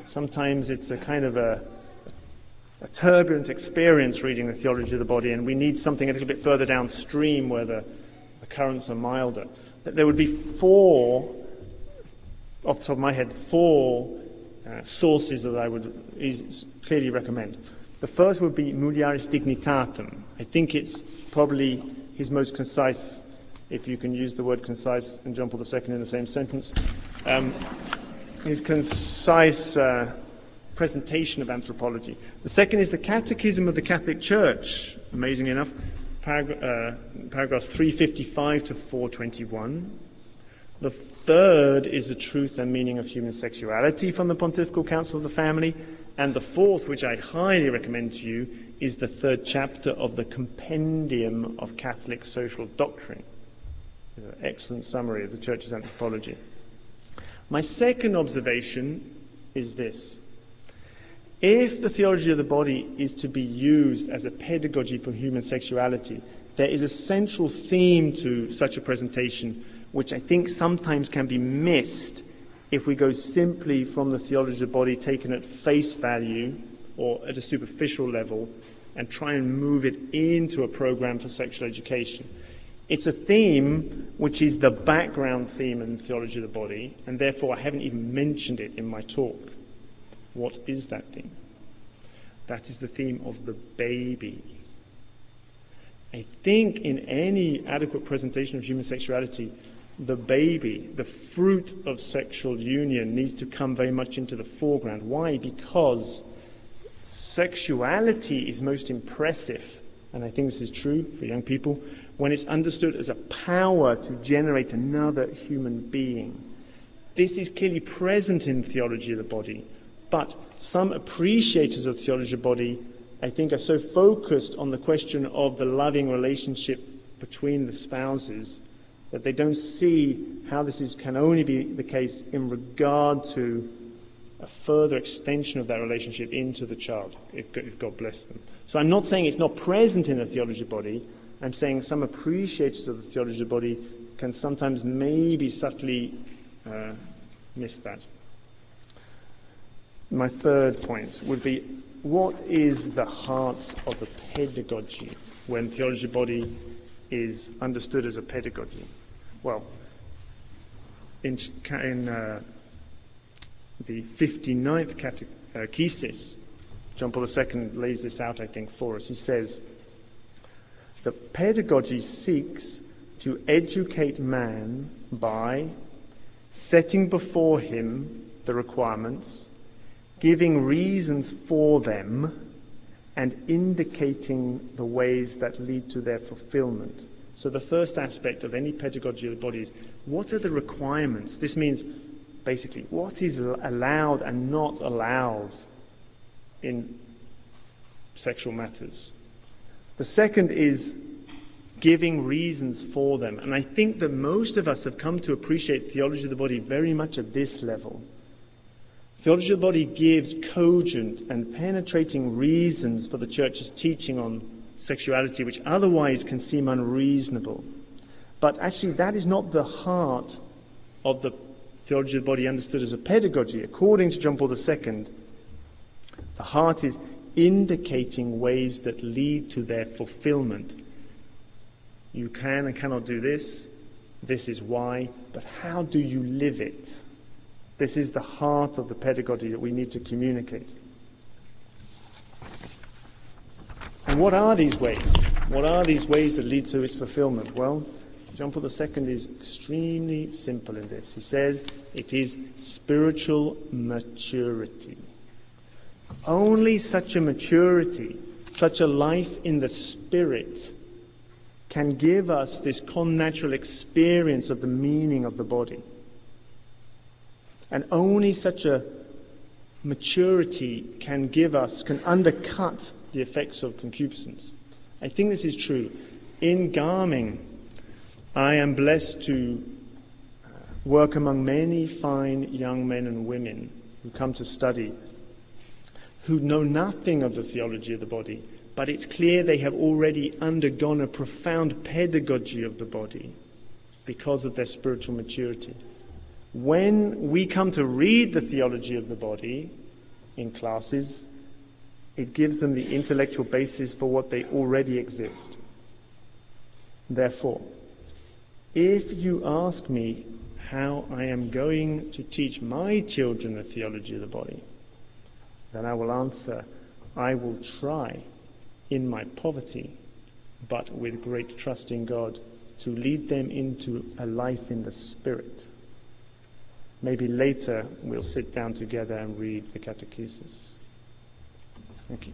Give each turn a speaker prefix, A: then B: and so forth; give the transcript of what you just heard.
A: Sometimes it's a kind of a turbulent experience reading the theology of the body, and we need something a little bit further downstream where the currents are milder. There would be four, off the top of my head, sources that I would clearly recommend. The first would be Mulieris Dignitatem. I think it's probably his most concise, if you can use the word concise and John Paul II in the same sentence, his concise presentation of anthropology. The second is the Catechism of the Catholic Church, amazingly enough, paragraphs 355 to 421. The third is the Truth and Meaning of Human Sexuality from the Pontifical Council of the Family. And the fourth, which I highly recommend to you, is the third chapter of the Compendium of Catholic Social Doctrine. An excellent summary of the Church's anthropology. My second observation is this. If the theology of the body is to be used as a pedagogy for human sexuality, there is a central theme to such a presentation which I think sometimes can be missed if we go simply from the theology of the body taken at face value or at a superficial level and try and move it into a program for sexual education. It's a theme which is the background theme in the theology of the body, and therefore I haven't even mentioned it in my talk. What is that theme? That is the theme of the baby. I think in any adequate presentation of human sexuality, the baby, the fruit of sexual union, needs to come very much into the foreground. Why? Because sexuality is most impressive, and I think this is true for young people, when it's understood as a power to generate another human being. This is clearly present in theology of the body, but some appreciators of theology of the body, I think, are so focused on the question of the loving relationship between the spouses that they don't see how this can only be the case in regard to a further extension of that relationship into the child, if God bless them. So I'm not saying it's not present in the theology of the body. I'm saying some appreciators of the theology of the body can sometimes maybe subtly miss that. My third point would be, what is the heart of the pedagogy when theology of the body is understood as a pedagogy? Well, in the 59th Catechesis, John Paul II lays this out, I think, for us. He says, the pedagogy seeks to educate man by setting before him the requirements, giving reasons for them, and indicating the ways that lead to their fulfillment. So the first aspect of any pedagogy of the body is, what are the requirements? This means, basically, what is allowed and not allowed in sexual matters. The second is giving reasons for them. And I think that most of us have come to appreciate theology of the body very much at this level. Theology of the body gives cogent and penetrating reasons for the Church's teaching on sexuality, which otherwise can seem unreasonable. But actually, that is not the heart of the theology of the body understood as a pedagogy. According to John Paul II, the heart is indicating ways that lead to their fulfillment. You can and cannot do this. This is why. But how do you live it? This is the heart of the pedagogy that we need to communicate. And what are these ways? What are these ways that lead to its fulfillment? Well, John Paul II is extremely simple in this. He says it is spiritual maturity. Only such a maturity, such a life in the Spirit, can give us this connatural experience of the meaning of the body. And only such a maturity can undercut the effects of concupiscence. I think this is true. In Garming, I am blessed to work among many fine young men and women who come to study, who know nothing of the theology of the body, but it's clear they have already undergone a profound pedagogy of the body because of their spiritual maturity. When we come to read the theology of the body, in classes. It gives them the intellectual basis for what they already exist. Therefore, if you ask me how I am going to teach my children the theology of the body, then I will answer, I will try in my poverty, but with great trust in God, to lead them into a life in the Spirit. Maybe later we'll sit down together and read the catechesis. Thank you.